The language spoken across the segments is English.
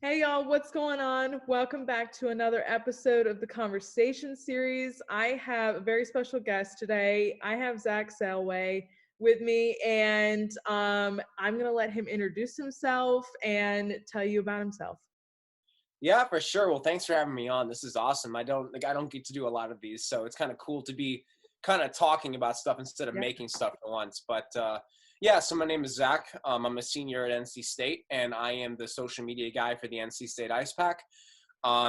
Hey y'all, what's going on? Welcome back to another episode of the Conversation Series. I have a very special guest today. I have Zak Selwaeh with me, and I'm gonna let him introduce himself and tell you about himself. Yeah, for sure. Well, thanks for having me on. This is awesome. I don't get to do a lot of these, so it's kind of cool to be kind of talking about stuff instead of Yeah. making stuff for once. But so my name is Zach. I'm a senior at NC State, and I am the social media guy for the NC State Ice Pack.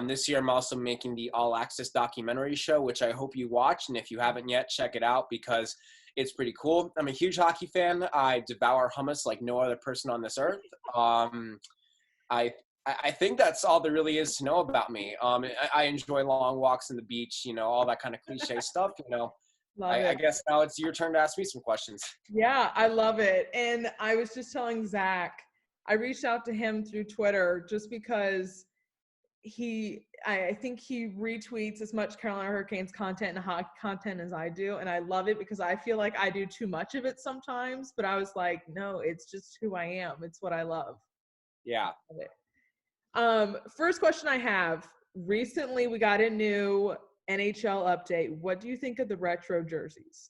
This year, I'm also making the All Access documentary show, which I hope you watch. And if you haven't yet, check it out because it's pretty cool. I'm a huge hockey fan. I devour hummus like no other person on this earth. I I think that's all there really is to know about me. I enjoy long walks on the beach, all that kind of cliche stuff. Love I it. guess now it's your turn to ask me some questions. Yeah, I love it. And I was just telling Zach, I reached out to him through Twitter just because I think he retweets as much Carolina Hurricanes content and hockey content as I do, and I love it because I feel like I do too much of it sometimes, but I was like, no, it's just who I am. It's what I love. Yeah. Love it. First question I have, recently we got a new NHL update. What do you think of the retro jerseys?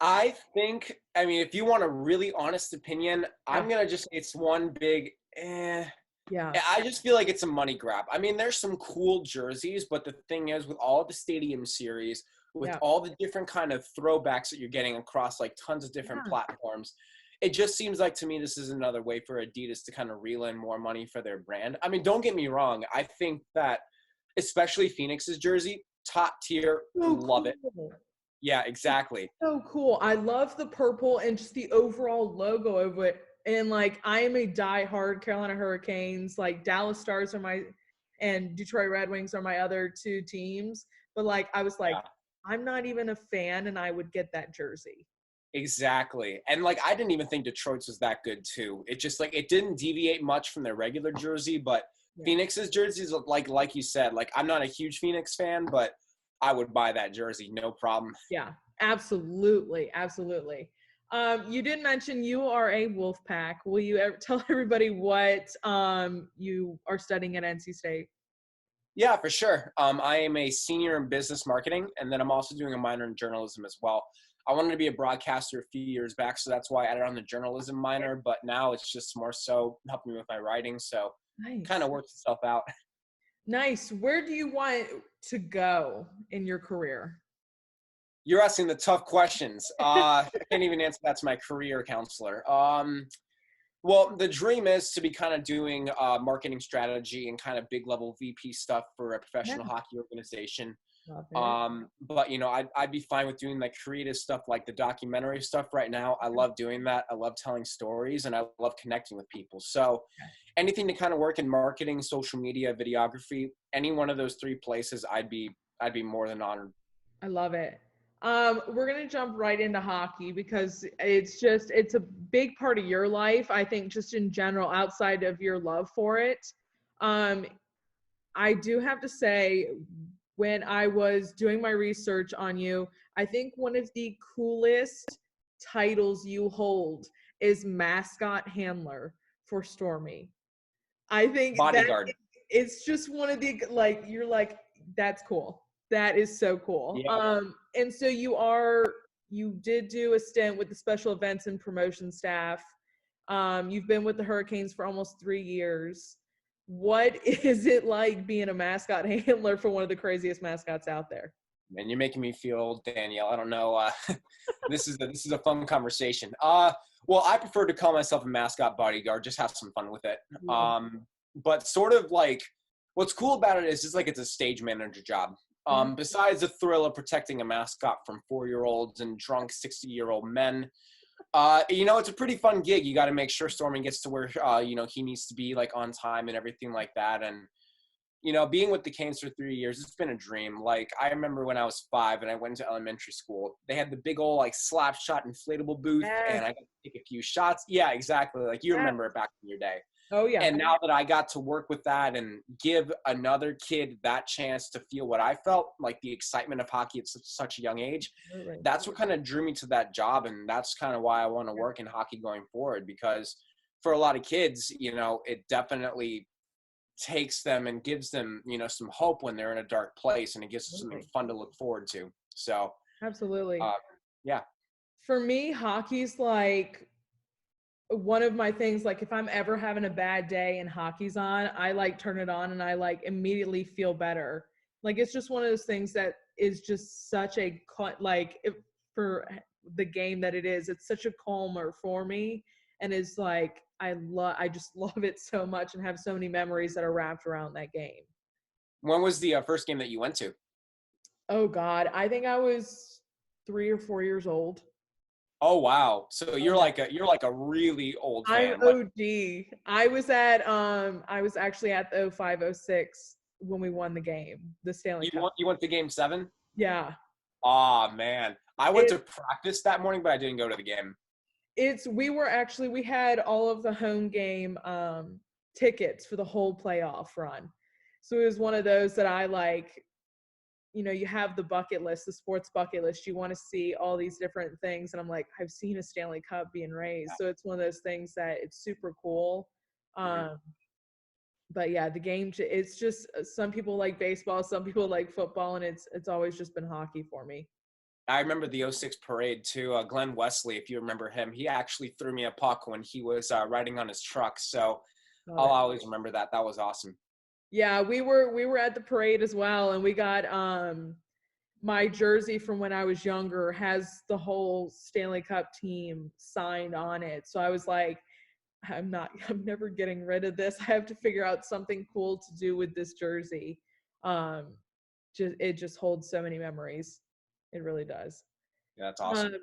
If you want a really honest opinion, Yeah. I'm going to just say it's one big Yeah. I just feel like it's a money grab. I mean, there's some cool jerseys, but the thing is, with all the stadium series, with Yeah. all the different kind of throwbacks that you're getting across like tons of different Yeah. platforms, it just seems like to me this is another way for Adidas to kind of reel in more money for their brand. I mean, don't get me wrong. I think that especially Phoenix's jersey, top tier, So love it. cool. Yeah, exactly. So cool. I love the purple and just the overall logo of it. And like, I am a diehard Carolina Hurricanes. Like, Dallas Stars are and Detroit Red Wings are my other two teams. But like, I was like, Yeah. I'm not even a fan, and I would get that jersey. Exactly. And like I didn't even think Detroit's was that good too. It just like it didn't deviate much from their regular jersey, but Yeah. Phoenix's jerseys like you said, like I'm not a huge Phoenix fan, but I would buy that jersey, no problem. Yeah, absolutely, absolutely. You did mention you are a wolf pack. Will you ever tell everybody what you are studying at NC State? Yeah, for sure. I am a senior in business marketing, and then I'm also doing a minor in journalism as well. I wanted to be a broadcaster a few years back, so that's why I added on the journalism minor, but now it's just more so helping me with my writing, so kind Nice. of works itself out. Nice. Where do you want to go in your career? You're asking the tough questions. I can't even answer that to my career counselor. Well, the dream is to be kind of doing marketing strategy and kind of big level VP stuff for a Yeah, professional hockey organization. love it. But I'd be fine with doing like creative stuff like the documentary stuff right now. I love doing that. I love telling stories and I love connecting with people. So anything to kind of work in marketing, social media, videography, any one of those three places, I'd be more than honored. I love it. We're gonna jump right into hockey because it's a big part of your life. I think just in general, outside of your love for it. Um, I do have to say, when I was doing my research on you, I think one of the coolest titles you hold is mascot handler for Stormy. I think that Bodyguard. it's just one of the, like, you're like, that's cool. That is so cool. Yeah. And so you did do a stint with the special events and promotion staff. You've been with the Hurricanes for almost 3 years. What is it like being a mascot handler for one of the craziest mascots out there? Man, you're making me feel old, Danielle. I don't know. This is a fun conversation. Well, I prefer to call myself a mascot bodyguard. Just have some fun with it. Love. But sort of like, what's cool about it is it's like it's a stage manager job. Besides the thrill of protecting a mascot from 4-year-olds and drunk 60-year-old men, it's a pretty fun gig. You got to make sure Stormy gets to where he needs to be, like on time and everything like that. And being with the Canes for 3 years, it's been a dream. Like, I remember when I was 5 and I went to elementary school, they had the big old, like, slap shot inflatable booth, Yes. and I got to take a few shots. Yeah, exactly. Like, you Yes. remember it back in your day. Oh yeah. And now that I got to work with that and give another kid that chance to feel what I felt, like the excitement of hockey at such a young age, Absolutely. that's what kind of drew me to that job. And that's kind of why I want to work in hockey going forward, because for a lot of kids, it definitely takes them and gives them, some hope when they're in a dark place, and it gives them something fun to look forward to. So, Absolutely. yeah. For me, hockey's like one of my things. Like if I'm ever having a bad day and hockey's on, I like turn it on and I like immediately feel better. Like it's just one of those things that is just such a for the game that it is, it's such a calmer for me, and is like I just love it so much and have so many memories that are wrapped around that game. When was the first game that you went to? Oh God, I think I was 3 or 4 years old. Oh wow! So Oh, yeah. you're like a really old I'm fan. What, OG. I was actually at the 0506 when we won the game, the Stanley Cup. you went to Game 7? Yeah. Oh man, I went It to practice that morning, but I didn't go to the game. we had all of the home game tickets for the whole playoff run. So it was one of those that I like, you have the bucket list, the sports bucket list. You want to see all these different things. And I'm like, I've seen a Stanley Cup being raised. So it's one of those things that it's super cool. Mhm. But yeah, the game, it's just some people like baseball, some people like football, and it's always just been hockey for me. I remember the '06 parade too. Glenn Wesley, if you remember him, he actually threw me a puck when he was riding on his truck. So Love I'll it. always remember that. That was awesome. Yeah, we were at the parade as well, and we got my jersey from when I was younger has the whole Stanley Cup team signed on it. So I was like, I'm never getting rid of this. I have to figure out something cool to do with this jersey. Um, it just holds so many memories. It really does. Yeah, that's awesome. Um,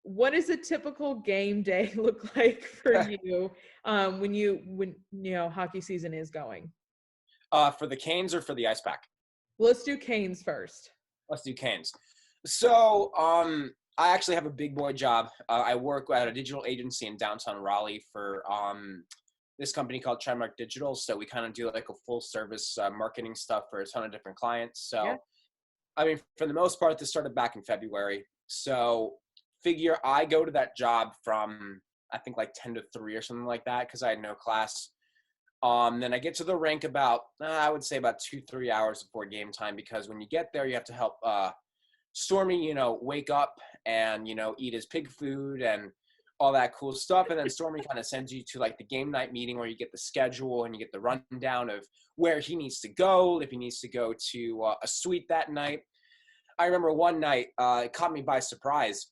what does a typical game day look like for you when hockey season is going? For the Canes or for the Ice Pack? Well, let's do Canes first. Let's do Canes. So, I actually have a big boy job. I work at a digital agency in downtown Raleigh for this company called Trendmark Digital. So we kind of do like a full service marketing stuff for a ton of different clients. Yeah. So, I mean, for the most part, this started back in February. So figure I go to that job from, I think like 10 to 3 or something like that, because I had no class. Then I get to the rink about, I would say about 2-3 hours before game time, because when you get there, you have to help Stormy, wake up and, eat his pig food and all that cool stuff. And then Stormy kind of sends you to like the game night meeting where you get the schedule and you get the rundown of where he needs to go, if he needs to go to a suite that night. I remember one night, it caught me by surprise.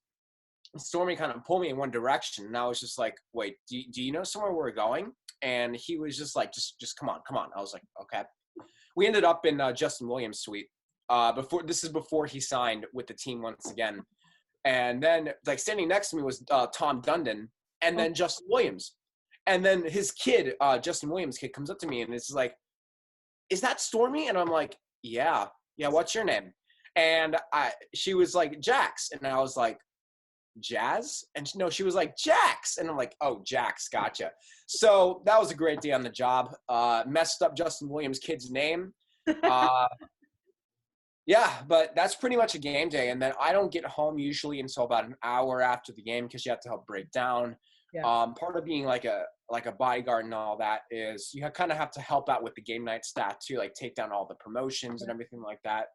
Stormy kind of pulled me in one direction, and I was just like, wait, do you know somewhere we're going? And he was just like, just come on. I was like, okay. We ended up in Justin Williams' suite. This is before he signed with the team once again. And then like standing next to me was Tom Dundon, and then Justin Williams. And then his kid, Justin Williams' kid, comes up to me and it's like, is that Stormy? And I'm like, yeah, what's your name? And she was like, Jax. And I was like, Jazz? And no, she was like, Jax. And I'm like, oh, Jax, gotcha. So that was a great day on the job. Messed up Justin Williams' kid's name. Yeah, but that's pretty much a game day. And then I don't get home usually until about an hour after the game, because you have to help break down. Yeah. Part of being like a bodyguard and all that is you kind of have to help out with the game night staff too, like take down all the promotions and everything like that.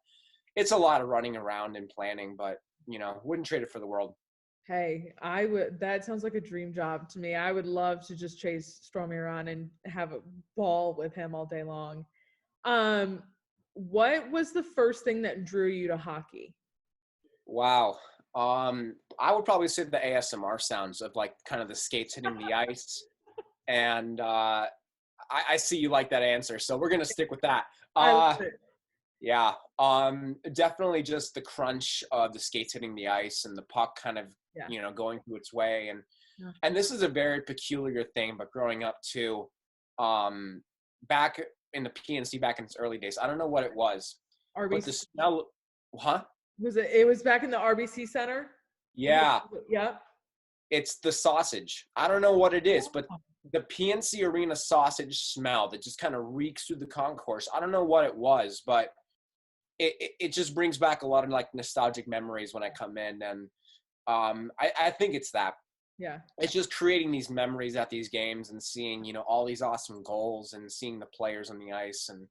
It's a lot of running around and planning, but wouldn't trade it for the world. Hey, that sounds like a dream job to me. I would love to just chase Stormy around and have a ball with him all day long. What was the first thing that drew you to hockey? Wow. I would probably say the ASMR sounds of like kind of the skates hitting the ice. And I see you like that answer, so we're gonna stick with that. I love it. Yeah. Definitely just the crunch of the skates hitting the ice and the puck kind of, going through its way. And this is a very peculiar thing, but growing up too, back in the PNC back in its early days, I don't know what it was, RBC. but the smell, huh? It was back in the RBC Center? Yeah. Yeah. It's the sausage. I don't know what it is, but the PNC Arena sausage smell that just kind of reeks through the concourse. I don't know what it was, but it just brings back a lot of like nostalgic memories when I come in. And I think it's that. Yeah. it's just creating these memories at these games and seeing, all these awesome goals and seeing the players on the ice. And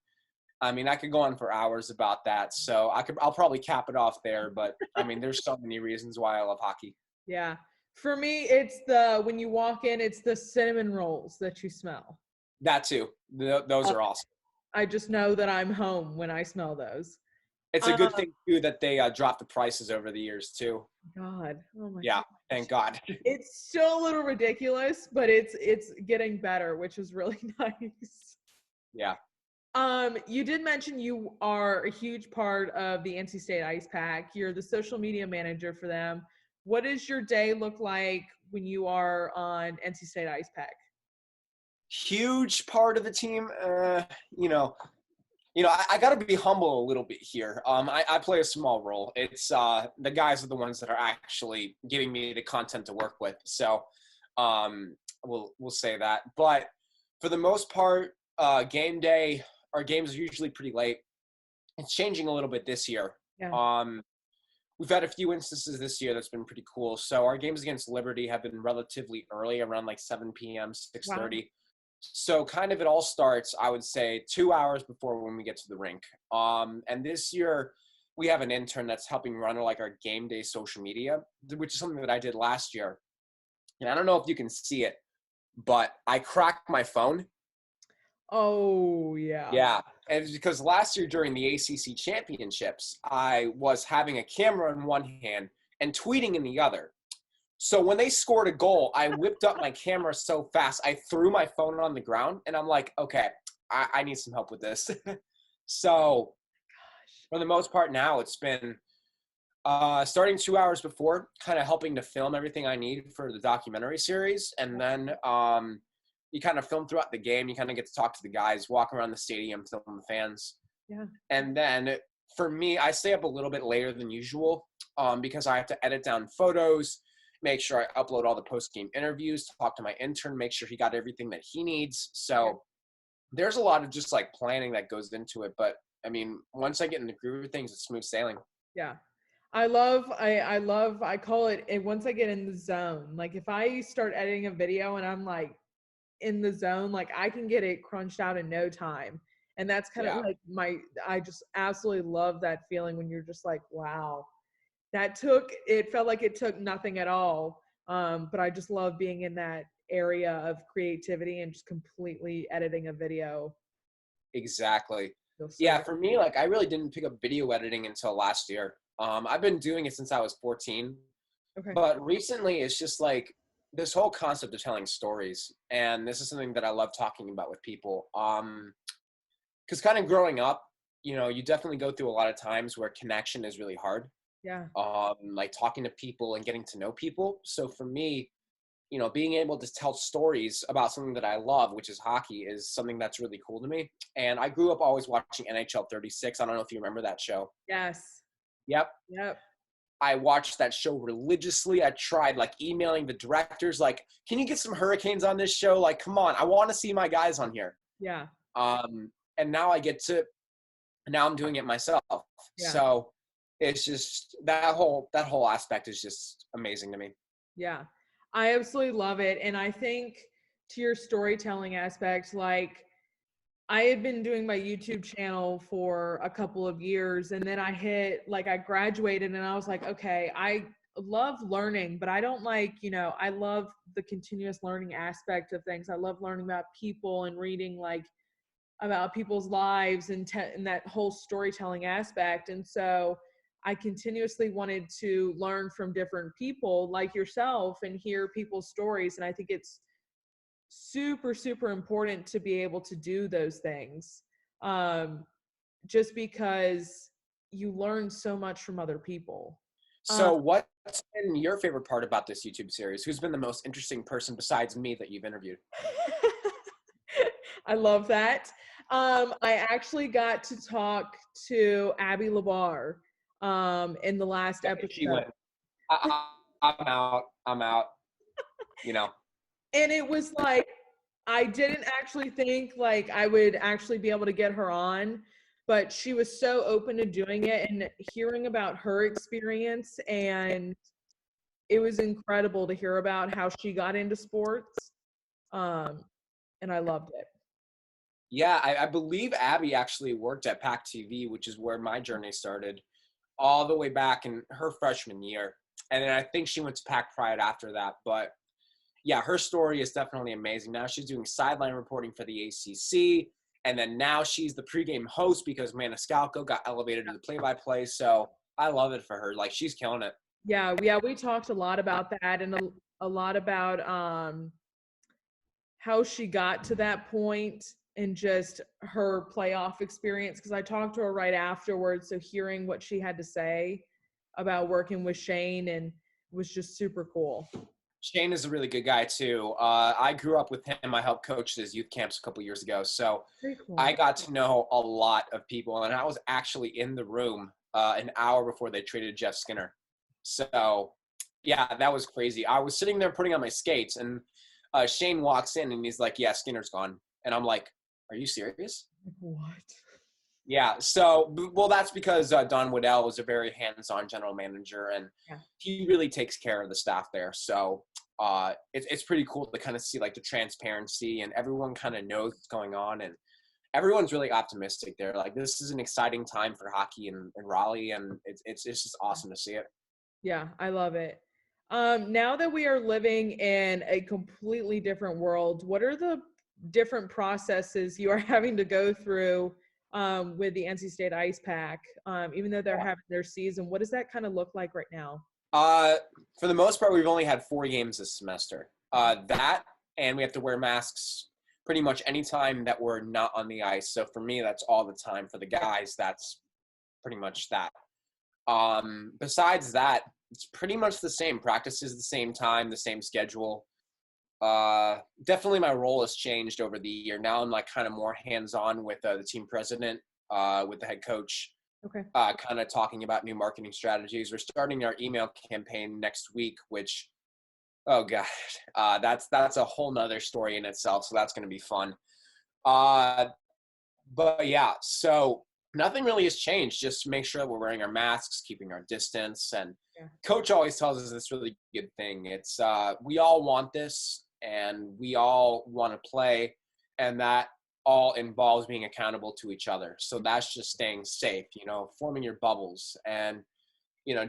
I mean, I could go on for hours about that. So I'll probably cap it off there, but I mean, there's so many reasons why I love hockey. Yeah. For me, it's when you walk in, it's the cinnamon rolls that you smell. That too. Those are awesome. I just know that I'm home when I smell those. It's a good thing too that they dropped the prices over the years too. God. Oh my Yeah. God. Thank God. It's still a little ridiculous, but it's getting better, which is really nice. Yeah. You did mention you are a huge part of the NC State Ice Pack. You're the social media manager for them. What does your day look like when you are on NC State Ice Pack? Huge part of the team. I got to be humble a little bit here. I play a small role. It's the guys are the ones that are actually giving me the content to work with. So we'll say that. But for the most part, game day, our games are usually pretty late. It's changing a little bit this year. Yeah. We've had a few instances this year that's been pretty cool. So our games against Liberty have been relatively early, around like 7 p.m., 6:30. Wow. So kind of it all starts, I would say, 2 hours before when we get to the rink. And this year we have an intern that's helping run like our game day social media, which is something that I did last year. And I don't know if you can see it, but I cracked my phone. Oh, yeah. Yeah. And it's because last year during the ACC championships, I was having a camera in one hand and tweeting in the other. So when they scored a goal, I whipped up my camera so fast, I threw my phone on the ground, and I'm like, okay, I need some help with this. So for the most part now, it's been starting 2 hours before, kind of helping to film everything I need for the documentary series. And then you kind of film throughout the game. You kind of get to talk to the guys, walk around the stadium, film the fans. Yeah. And then for me, I stay up a little bit later than usual because I have to edit down photos, make sure I upload all the post-game interviews, talk to my intern, make sure he got everything that he needs. So there's a lot of just like planning that goes into it. But I mean, once I get in the groove of things, it's smooth sailing. Yeah. I call it once I get in the zone. Like if I start editing a video and I'm like in the zone, like I can get it crunched out in no time. And that's kind of like I just absolutely love that feeling when you're just like, wow, it felt like it took nothing at all. But I just love being in that area of creativity and just completely editing a video. Exactly. So Yeah, good. for me, like I really didn't pick up video editing until last year. I've been doing it since I was 14. Okay. But recently it's just like this whole concept of telling stories. And this is something that I love talking about with people. Because kind of growing up, you definitely go through a lot of times where connection is really hard. Yeah. Like talking to people and getting to know people. So for me, being able to tell stories about something that I love, which is hockey, is something that's really cool to me. And I grew up always watching NHL 36. I don't know if you remember that show. Yes. Yep. I watched that show religiously. I tried like emailing the directors, like, can you get some Hurricanes on this show? Like, come on, I want to see my guys on here. Yeah. And now I'm doing it myself. Yeah. So it's just that whole aspect is just amazing to me. Yeah, I absolutely love it. And I think to your storytelling aspect, like I had been doing my YouTube channel for a couple of years, and then I graduated and I was like, okay, I love learning, but I don't I love the continuous learning aspect of things. I love learning about people and reading about people's lives and that whole storytelling aspect. And so I continuously wanted to learn from different people like yourself and hear people's stories. And I think it's super, super important to be able to do those things. Just because you learn so much from other people. So what's been your favorite part about this YouTube series? Who's been the most interesting person besides me that you've interviewed? I love that. I actually got to talk to Abby Labar in the last episode. She went, I'm out, And it was like, I didn't actually think like I would actually be able to get her on, but she was so open to doing it, and hearing about her experience and it was incredible to hear about how she got into sports. And I loved it. Yeah, I believe Abby actually worked at Pac TV, which is where my journey started, all the way back in her freshman year. And then I think she went to Pac Pride after that. But yeah, her story is definitely amazing. Now she's doing sideline reporting for the ACC. And then now she's the pregame host because Maniscalco got elevated to the play-by-play. So I love it for her. Like, she's killing it. Yeah, we talked a lot about that, and a lot about how she got to that point and just her playoff experience, because I talked to her right afterwards, so hearing what she had to say about working with Shane and was just super cool. Shane is a really good guy too. I grew up with him. I helped coach his youth camps a couple years ago. So Very cool. I got to know a lot of people, and I was actually in the room an hour before they traded Jeff Skinner. So yeah, that was crazy. I was sitting there putting on my skates, and Shane walks in and he's like, "Yeah, Skinner's gone." And I'm like, "Are you serious?" What? Yeah. So, well, that's because Don Waddell was a very hands-on general manager, and Yeah. he really takes care of the staff there. So it's pretty cool to kind of see like the transparency, and everyone kind of knows what's going on, and everyone's really optimistic there. Like, this is an exciting time for hockey in Raleigh, and it's just awesome to see it. Yeah, I love it. Now that we are living in a completely different world, what are the different processes you are having to go through with the NC State Ice Pack? Even though they're having their season, what does that kind of look like right now? For the most part, we've only had 4 games this semester. That, and we have to wear masks pretty much any time that we're not on the ice. So for me, that's all the time. For the guys, that's pretty much that. Besides that, it's pretty much the same. Practice is the same time, the same schedule. Definitely my role has changed over the year. Now I'm like kind of more hands-on with the team president, with the head coach. Okay. Kind of talking about new marketing strategies. We're starting our email campaign next week, which, oh god, that's a whole nother story in itself. So that's going to be fun. But yeah, so nothing really has changed. Just make sure that we're wearing our masks, keeping our distance, and coach always tells us this really good thing. It's we all want this, and we all want to play, and that all involves being accountable to each other. So that's just staying safe, forming your bubbles, and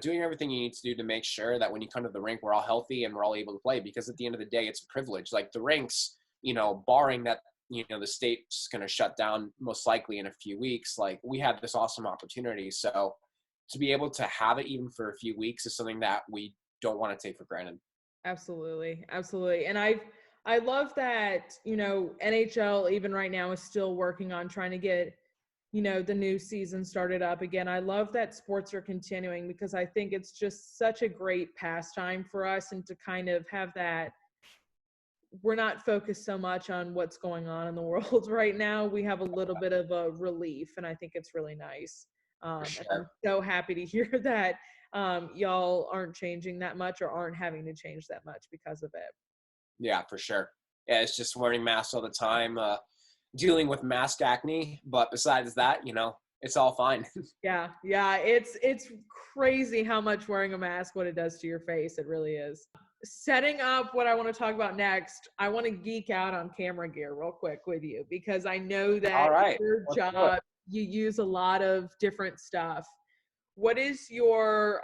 doing everything you need to do to make sure that when you come to the rink, we're all healthy and we're all able to play. Because at the end of the day, it's a privilege. Like the rinks, barring that the state's going to shut down most likely in a few weeks, like we have this awesome opportunity. So to be able to have it even for a few weeks is something that we don't want to take for granted. Absolutely. And I love that, NHL even right now is still working on trying to get, the new season started up again. I love that sports are continuing because I think it's just such a great pastime for us, and to kind of have that, we're not focused so much on what's going on in the world right now. We have a little bit of a relief, and I think it's really nice. Sure. And I'm so happy to hear that y'all aren't changing that much or aren't having to change that much because of it. Yeah, for sure. Yeah, it's just wearing masks all the time, dealing with mask acne. But besides that, it's all fine. Yeah. It's crazy how much wearing a mask, what it does to your face. It really is. Setting up what I want to talk about next, I want to geek out on camera gear real quick with you because I know that All right. your job, you use a lot of different stuff. What is your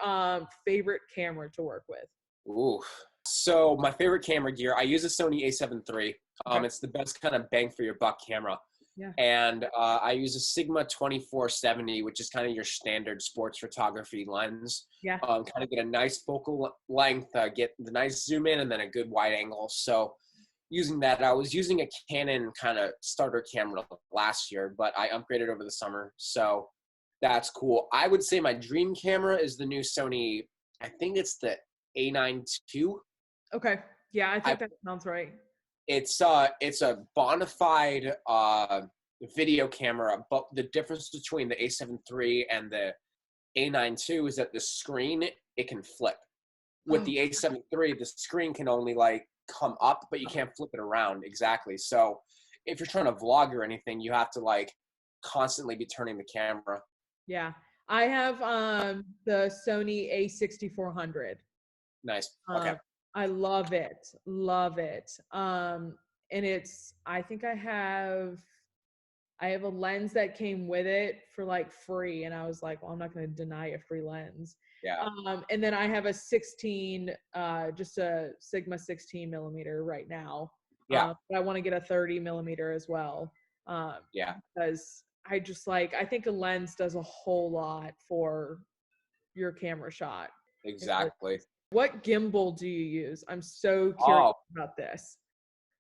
favorite camera to work with? Ooh. So my favorite camera gear, I use a Sony A7 III. Okay. It's the best kind of bang for your buck camera. Yeah. And I use a Sigma 2470, which is kind of your standard sports photography lens. Yeah. Kind of get a nice focal length, get the nice zoom in, and then a good wide angle. So using that, I was using a Canon kind of starter camera last year, but I upgraded over the summer. So that's cool. I would say my dream camera is the new Sony, I think it's the A9 II. Okay. Yeah, I think that sounds right. It's a bona fide video camera, but the difference between the A7 III and the A9 II is that the screen, it can flip. With the A7 III, the screen can only like come up, but you can't flip it around. Exactly. So if you're trying to vlog or anything, you have to like constantly be turning the camera. Yeah. I have the Sony A6400. Nice. Okay. Um, I love it. Love it. And I think I have a lens that came with it for like free. And I was like, well, I'm not going to deny a free lens. Yeah. And then I have a 16, just a Sigma 16 millimeter right now. Yeah. But I want to get a 30 millimeter as well. Yeah. Because I think a lens does a whole lot for your camera shot. It really Exactly. does. What gimbal do you use? I'm so curious Oh, about this.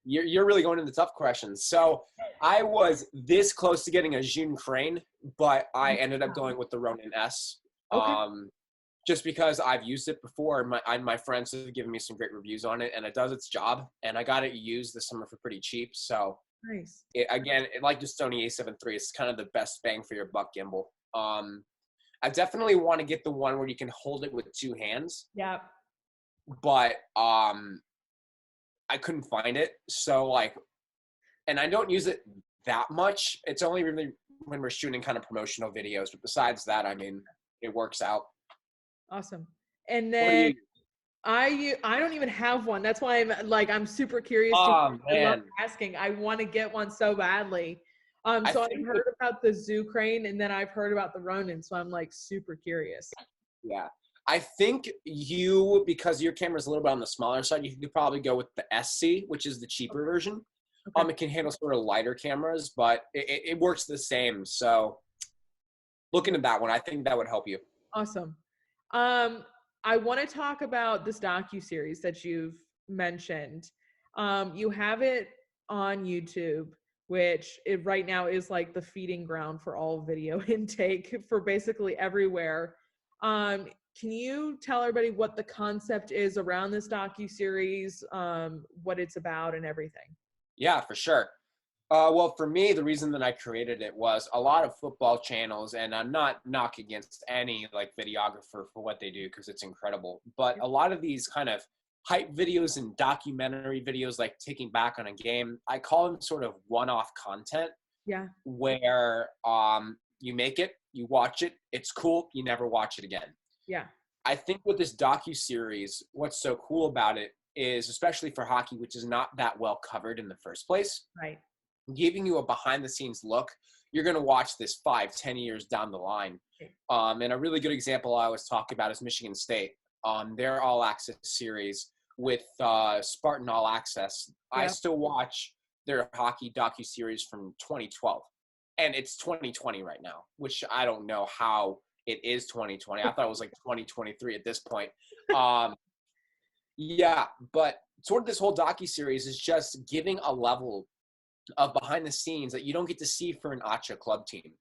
you're really going into tough questions. So I was this close to getting a Zhun crane, but I ended up going with the Ronin S. Okay. Just because I've used it before. My friends have given me some great reviews on it, and it does its job. And I got it used this summer for pretty cheap. So Nice. like the Sony A7 III, it's kind of the best bang for your buck gimbal. I definitely want to get the one where you can hold it with two hands, Yeah. but I couldn't find it. So like, and I don't use it that much. It's only really when we're shooting kind of promotional videos. But besides that, I mean, it works out. Awesome. And What do then you? I don't even have one. That's why I'm super curious to Oh I love man, asking. I want to get one so badly. I So I've think heard about the Zoo Crane and then I've heard about the Ronin, so I'm like super curious. yeah. I think you, because your camera's a little bit on the smaller side, you could probably go with the SC, which is the cheaper version. Okay. It can handle sort of lighter cameras, but it works the same. So look into that one. I think that would help you. Awesome. I want to talk about this docu-series that you've mentioned. You have it on YouTube, which it right now is like the feeding ground for all video intake for basically everywhere. Can you tell everybody what the concept is around this docu-series, what it's about and everything? Yeah, for sure. Well, for me, the reason that I created it was a lot of football channels, and I'm not knocking against any like videographer for what they do because it's incredible. But a lot of these kind of hype videos and documentary videos, like taking back on a game, I call them sort of one-off content Yeah. where you make it, you watch it, it's cool, you never watch it again. Yeah. I think with this docu-series, what's so cool about it is, especially for hockey, which is not that well covered in the first place, Right. giving you a behind the scenes look. You're going to watch this 5-10 years down the line. And a really good example I always talk about is Michigan State. Their All Access series with Spartan All Access. Yeah. I still watch their hockey docu-series from 2012. And it's 2020 right now, which I don't know how it is 2020. I thought it was like 2023 at this point. Yeah, but sort of this whole docu-series is just giving a level of behind the scenes that you don't get to see for an ACHA club team.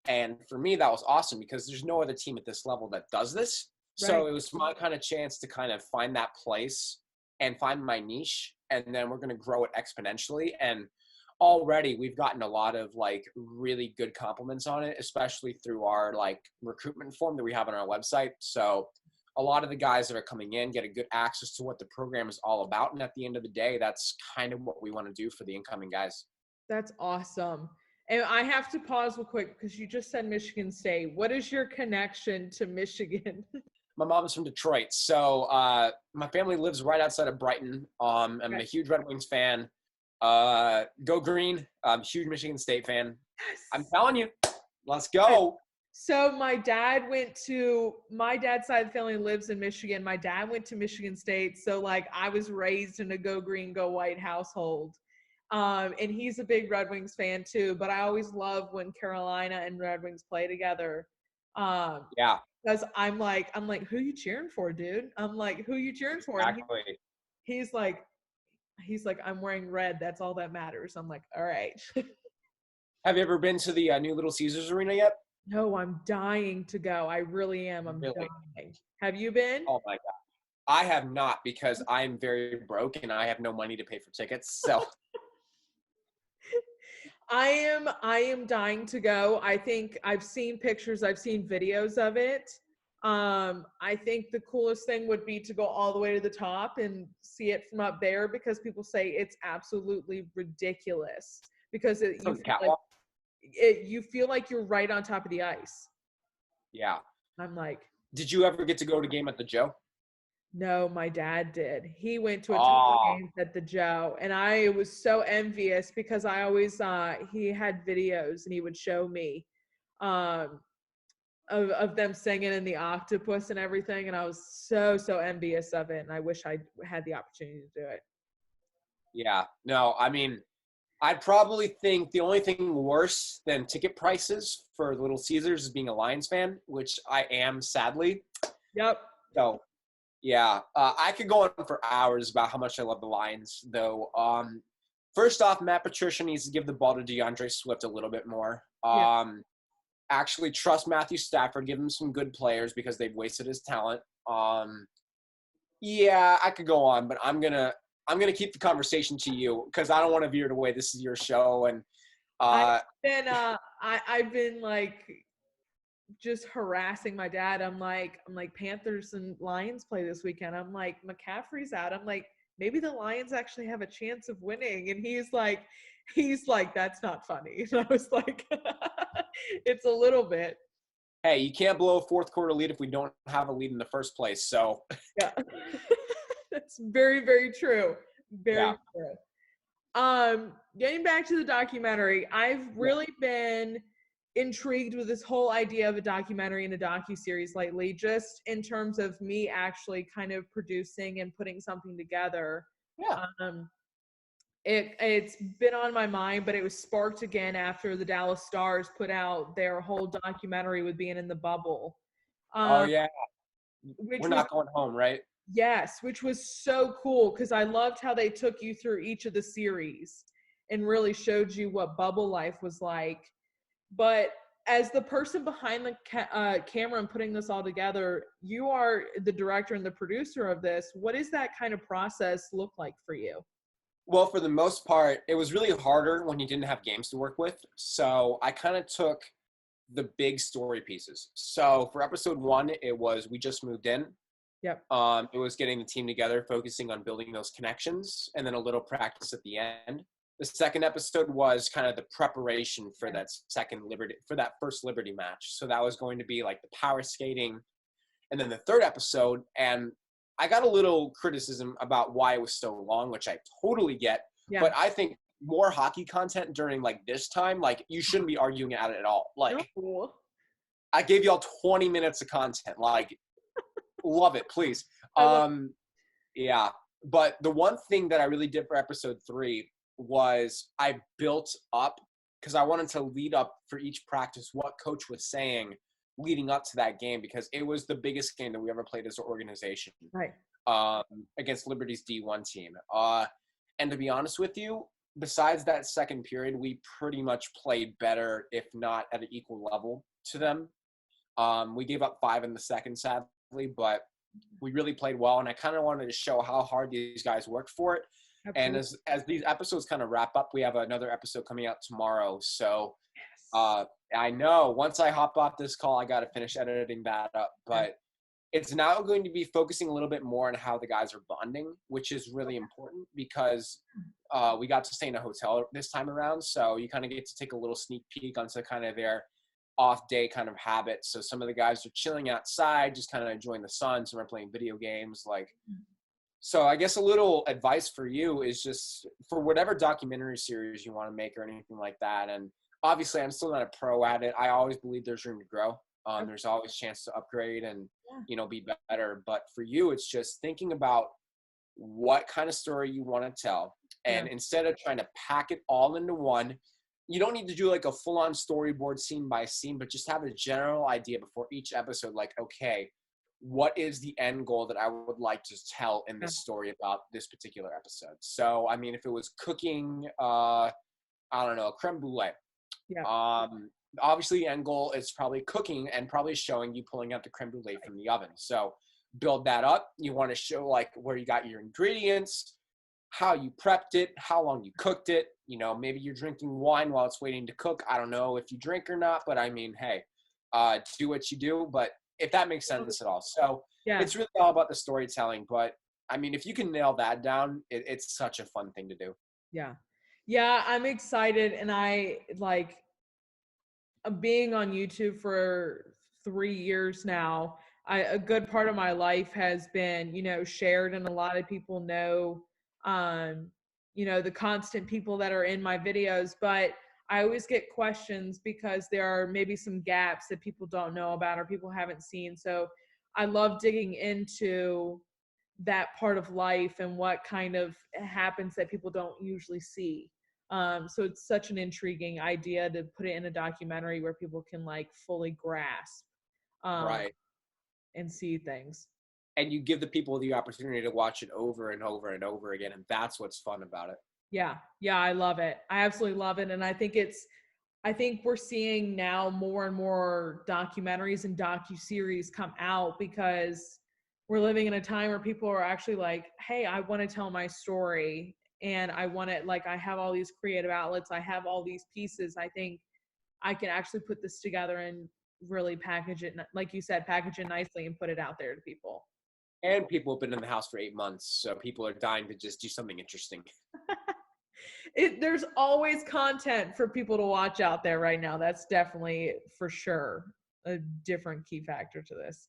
And for me, that was awesome because there's no other team at this level that does this. So Right. it was my kind of chance to kind of find that place and find my niche. And then we're going to grow it exponentially. And already we've gotten a lot of like really good compliments on it, especially through our like recruitment form that we have on our website. So a lot of the guys that are coming in get a good access to what the program is all about. And at the end of the day, that's kind of what we want to do for the incoming guys. That's awesome. And I have to pause real quick because you just said Michigan State. What is your connection to Michigan? My mom's from Detroit. So my family lives right outside of Brighton. I'm a huge Red Wings fan. Go Green. I'm a huge Michigan State fan. Yes. I'm telling you, let's go. So my dad's side of the family lives in Michigan. My dad went to Michigan State. So like I was raised in a go green, go white household. And he's a big Red Wings fan too, but I always love when Carolina and Red Wings play together. Yeah, Because I'm like, who you cheering for, dude? I'm like, who you cheering for? And exactly. he's like, I'm wearing red. That's all that matters. I'm like, all right. Have you ever been to the new Little Caesars Arena yet? No, I'm dying to go. I really am. I'm Really? dying. Have you been? Oh my God. I have not because I'm very broke and I have no money to pay for tickets. So I am dying to go. I think I've seen pictures, I've seen videos of it. I think the coolest thing would be to go all the way to the top and see it from up there because people say it's absolutely ridiculous because you feel like you're right on top of the ice. yeah. I'm like, Did you ever get to go to a game at the Joe? No, my dad did. He went to a ton of Oh, games at the Joe, and I was so envious because I always he had videos and he would show me um of them singing in the octopus and everything, and I was so envious of it, and I wish I had the opportunity to do it. yeah. No, I mean, I'd probably think the only thing worse than ticket prices for Little Caesars is being a Lions fan, which I am, sadly. Yep. So, yeah, I could go on for hours about how much I love the Lions, though. First off, Matt Patricia needs to give the ball to DeAndre Swift a little bit more. Yeah. Actually, trust Matthew Stafford, give him some good players because they've wasted his talent. Yeah, I could go on, but I'm gonna keep the conversation to you because I don't want to veer it away. This is your show, and I've uh, been I've been like just harassing my dad. I'm like Panthers and Lions play this weekend. I'm like McCaffrey's out. I'm like maybe the Lions actually have a chance of winning, and he's like that's not funny. And I was like, it's a little bit. hey, you can't blow a fourth quarter lead if we don't have a lead in the first place. So, Yeah, that's very true. yeah, Very true. Getting back to the documentary, I've yeah, really been intrigued with this whole idea of a documentary and a docu-series lately, just in terms of me actually kind of producing and putting something together. yeah. Um, it's been on my mind, but it was sparked again after the Dallas Stars put out their whole documentary with being in the bubble. Oh Um, yeah, we're which was not going home, right? Yes, which was so cool because I loved how they took you through each of the series and really showed you what bubble life was like. But as the person behind the camera and putting this all together, you are the director and the producer of this. What does that kind of process look like for you? Well, for the most part, it was really harder when you didn't have games to work with. So I kind of took the big story pieces. So for episode one, it was we just moved in. Yep. It was getting the team together, focusing on building those connections, and then a little practice at the end. The second episode was kind of the preparation for Yeah. that first Liberty match. So that was going to be like the power skating, and then the third episode. And I got a little criticism about why it was so long, which I totally get. Yeah. But I think more hockey content during like this time, like you shouldn't be arguing at it at all. No. Like I gave y'all 20 minutes of content. Like love it, please. I love. Yeah. But the one thing that I really did for episode 3 was I built up because I wanted to lead up for each practice what coach was saying leading up to that game because it was the biggest game that we ever played as an organization Right. um, against Liberty's D1 team. And to be honest with you, besides that second period, we pretty much played better, if not at an equal level to them. We gave up 5 in the second, sadly, but we really played well. And I kind of wanted to show how hard these guys worked for it. And Absolutely. as these episodes kind of wrap up, we have another episode coming out tomorrow. So Yes. I know once I hop off this call, I got to finish editing that up. Yeah. But it's now going to be focusing a little bit more on how the guys are bonding, which is really important because we got to stay in a hotel this time around. So you kind of get to take a little sneak peek onto kind of their off day kind of habits. So some of the guys are chilling outside, just kind of enjoying the sun. Some are playing video games. So I guess a little advice for you is just for whatever documentary series you want to make or anything like that. And obviously I'm still not a pro at it. I always believe there's room to grow. There's always a chance to upgrade and, be better. But for you, it's just thinking about what kind of story you want to tell. And instead of trying to pack it all into one, you don't need to do like a full-on storyboard scene by scene, but just have a general idea before each episode. Like, okay, what is the end goal that I would like to tell in this story about this particular episode? So, I mean, if it was cooking, I don't know, creme brulee. Yeah. Obviously, the end goal is probably cooking and probably showing you pulling out the creme brulee from the oven. So build that up. You want to show like where you got your ingredients, how you prepped it, how long you cooked it. Maybe you're drinking wine while it's waiting to cook. I don't know if you drink or not, but I mean, hey, do what you do. But if that makes sense at all. So Yeah. it's really all about the storytelling. But I mean, if you can nail that down, it's such a fun thing to do. Yeah. Yeah, I'm excited, and I like being on YouTube for 3 years now. a good part of my life has been, you know, shared, and a lot of people know, you know, the constant people that are in my videos, but I always get questions because there are maybe some gaps that people don't know about or people haven't seen. So I love digging into that part of life and what kind of happens that people don't usually see. So it's such an intriguing idea to put it in a documentary where people can like fully grasp um, Right. and see things. And you give the people the opportunity to watch it over and over and over again, and that's what's fun about it. Yeah, yeah, I love it. I absolutely love it, and I think we're seeing now more and more documentaries and docu-series come out because we're living in a time where people are actually like, hey, I want to tell my story, and I want to, like, I have all these creative outlets, I have all these pieces. I think I can actually put this together and really package it, like you said, package it nicely and put it out there to people. And people have been in the house for 8 months, so people are dying to just do something interesting. There's always content for people to watch out there right now. That's definitely for sure a different key factor to this.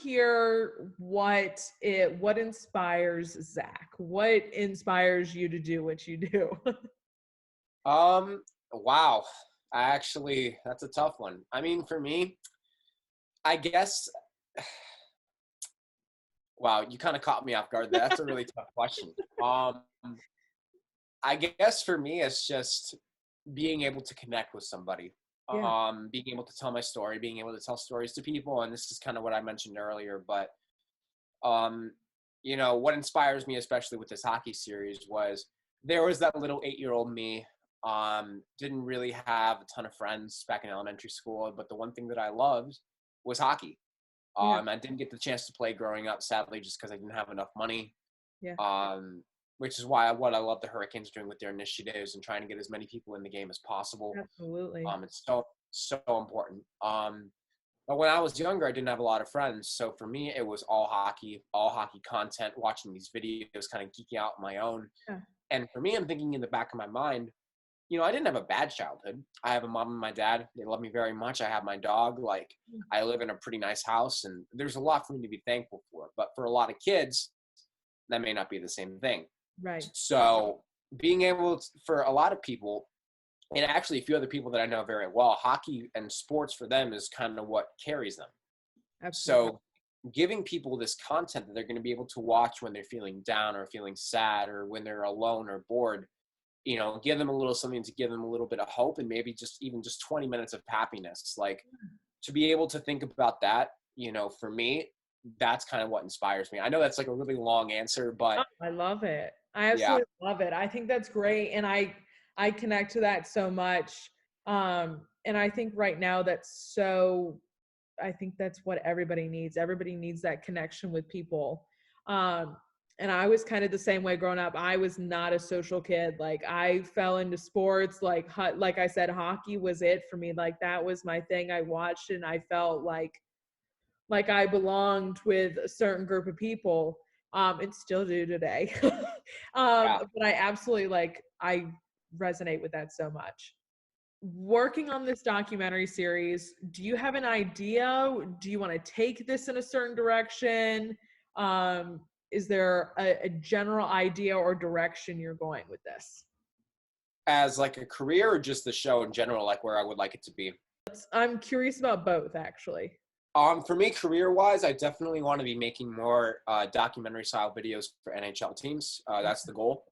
Hear what inspires Zach? What inspires you to do what you do? Wow. That's a tough one. I mean, for me, I guess, wow, you kind of caught me off guard there. That's a really tough question. I guess for me, it's just being able to connect with somebody, Yeah, being able to tell my story, being able to tell stories to people. And this is kind of what I mentioned earlier, but, um, you know, what inspires me, especially with this hockey series, was there was that little 8-year-old me, didn't really have a ton of friends back in elementary school, but the one thing that I loved was hockey. yeah, I didn't get the chance to play growing up, sadly, just because I didn't have enough money. yeah, Um, which is why what I love the Hurricanes doing with their initiatives and trying to get as many people in the game as possible. absolutely. It's so important. But when I was younger, I didn't have a lot of friends, so for me, it was all hockey content, watching these videos, kind of geeking out on my own. Yeah, And for me, I'm thinking in the back of my mind, you know, I didn't have a bad childhood. I have a mom and my dad. They love me very much. I have my dog. Like, I live in a pretty nice house, and there's a lot for me to be thankful for. But for a lot of kids, that may not be the same thing. right. So being able to, for a lot of people, and actually a few other people that I know very well, hockey and sports for them is kind of what carries them. Absolutely. So giving people this content that they're going to be able to watch when they're feeling down or feeling sad or when they're alone or bored, you know, give them a little something to give them a little bit of hope, and maybe just 20 minutes of happiness. Like, to be able to think about that, you know, for me, that's kind of what inspires me. I know that's like a really long answer, but Oh, I love it. I yeah. absolutely love it. I think that's great, and I connect to that so much. And I think right now that's so. I think that's what everybody needs. Everybody needs that connection with people. Um, and I was kind of the same way growing up. I was not a social kid. Like, I fell into sports. Like I said, hockey was it for me. Like, that was my thing. I watched it and I felt like I belonged with a certain group of people, and still do today. Yeah. But I absolutely I resonate with that so much. Working on this documentary series, do you have an idea? Do you want to take this in a certain direction? Is there a general idea or direction you're going with this? As like a career or just the show in general, like where I would like it to be? I'm curious about both, actually. For me, career-wise, I definitely want to be making more documentary-style videos for NHL teams. That's the goal.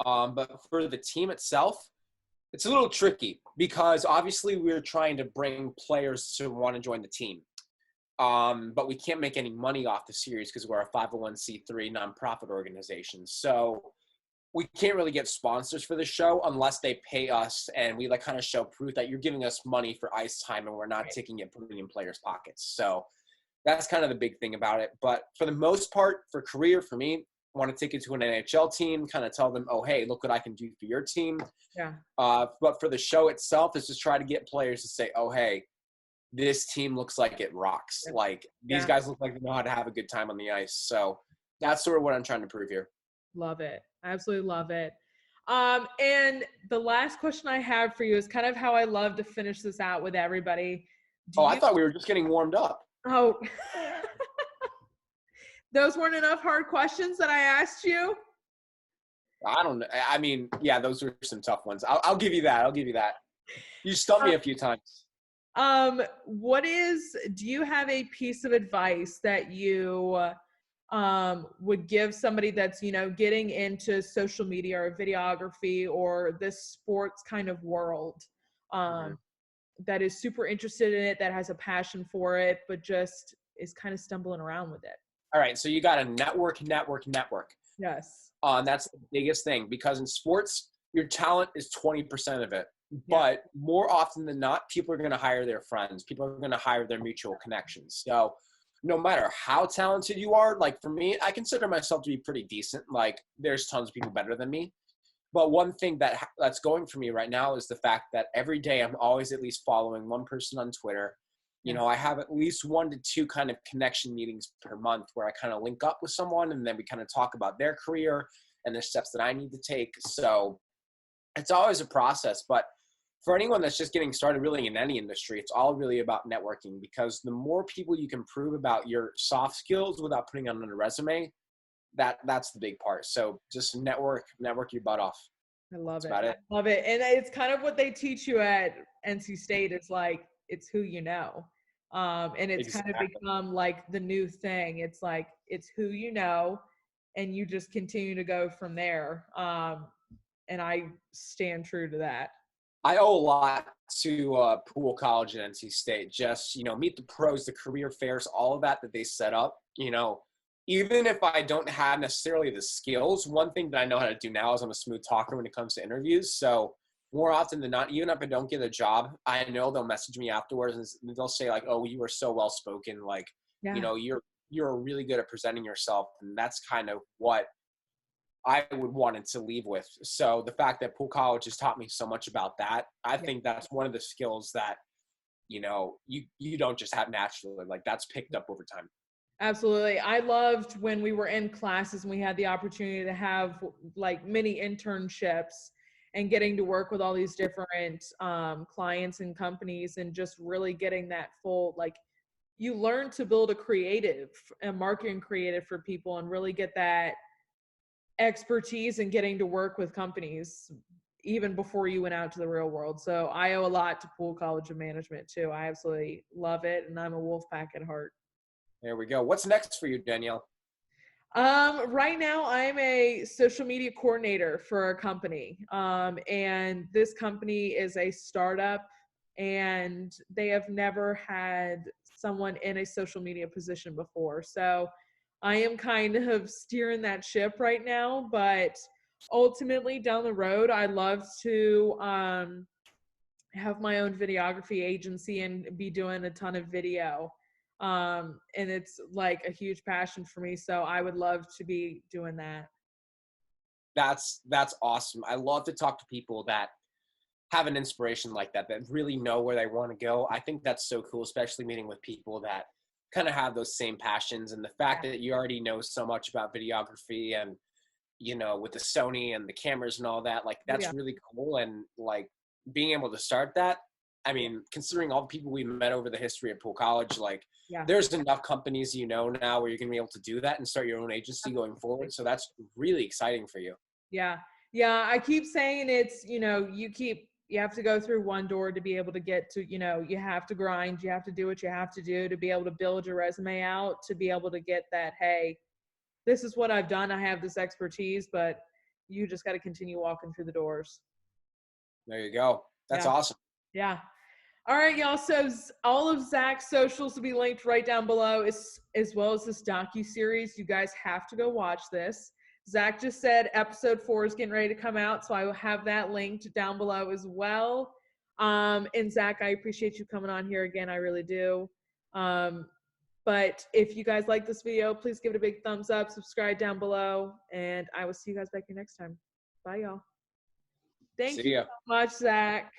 But for the team itself, it's a little tricky because obviously we're trying to bring players to want to join the team. But we can't make any money off the series because we're a 501c3 nonprofit organization. So we can't really get sponsors for the show unless they pay us, and we like kind of show proof that you're giving us money for ice time and we're not taking it, putting it in players' pockets. So that's kind of the big thing about it. But for the most part, for career, for me, I want to take it to an NHL team, kind of tell them, oh, hey, look what I can do for your team. Yeah. But for the show itself, is just try to get players to say, oh, hey, this team looks like it rocks. Like, these Yeah. guys look like they know how to have a good time on the ice. So that's sort of what I'm trying to prove here. Love it. I absolutely love it. And the last question I have for you is kind of how I love to finish this out with everybody. Do Oh, I you, thought we were just getting warmed up. oh, Those weren't enough hard questions that I asked you? I don't know. I mean, yeah, those were some tough ones. I'll give you that. I'll give you that. You stumped me a few times. Do you have a piece of advice that you would give somebody that's, getting into social media or videography or this sports kind of world, that is super interested in it, that has a passion for it, but just is kind of stumbling around with it? All right, so you got to network. Yes. That's the biggest thing, because in sports, your talent is 20% of it. Yeah. But more often than not, people are going to hire their friends. People are going to hire their mutual connections. So no matter how talented you are, like for me, I consider myself to be pretty decent. Like there's tons of people better than me. But one thing that's going for me right now is the fact that every day I'm always at least following one person on Twitter. You know, I have at least 1 to 2 kind of connection meetings per month where I kind of link up with someone and then we kind of talk about their career and the steps that I need to take. So it's always a process. But for anyone that's just getting started really in any industry, it's all really about networking, because the more people you can prove about your soft skills without putting on a resume, that's the big part. So just network your butt off. I love That's it. about it. I love it. And it's kind of what they teach you at NC State. It's like, it's who you know. And it's Exactly. kind of become like the new thing. It's like, it's who you know, and you just continue to go from there. And I stand true to that. I owe a lot to Poole College at NC State. Just, meet the pros, the career fairs, all of that they set up. Even if I don't have necessarily the skills, one thing that I know how to do now is I'm a smooth talker when it comes to interviews. So more often than not, even if I don't get a job, I know they'll message me afterwards and they'll say like, "Oh, you were so well spoken. Like, you're really good at presenting yourself." And that's kind of what I would want it to leave with. So the fact that Poole College has taught me so much about that, I think that's one of the skills that, you don't just have naturally. Like that's picked up over time. Absolutely. I loved when we were in classes and we had the opportunity to have like mini internships and getting to work with all these different clients and companies, and just really getting that full, like, you learn to build a marketing creative for people and really get that expertise in getting to work with companies even before you went out to the real world. So I owe a lot to Poole College of Management too. I absolutely love it, and I'm a Wolfpack at heart. There we go. What's next for you, Danielle? Right now I'm a social media coordinator for a company. And this company is a startup, and they have never had someone in a social media position before. So I am kind of steering that ship right now, but ultimately down the road, I'd love to have my own videography agency and be doing a ton of video. And it's like a huge passion for me. So I would love to be doing that. That's awesome. I love to talk to people that have an inspiration like that really know where they want to go. I think that's so cool, especially meeting with people that kind of have those same passions, and the fact that you already know so much about videography and, with the Sony and the cameras and all that, like that's really cool. And like being able to start that, I mean, considering all the people we met over the history of Poole College, like there's enough companies, now where you're going to be able to do that and start your own agency going forward. So that's really exciting for you. Yeah. Yeah. I keep saying it's, you have to go through one door to be able to get to, you have to grind, you have to do what you have to do to be able to build your resume out, to be able to get that, hey, this is what I've done. I have this expertise, but you just got to continue walking through the doors. There you go. That's awesome. Yeah. All right, y'all. So all of Zak's socials will be linked right down below, as well as this docu-series. You guys have to go watch this. Zak just said episode 4 is getting ready to come out, so I will have that linked down below as well. And Zak, I appreciate you coming on here again. I really do. But if you guys like this video, please give it a big thumbs up, subscribe down below, and I will see you guys back here next time. Bye, y'all. Thank you so much, Zak.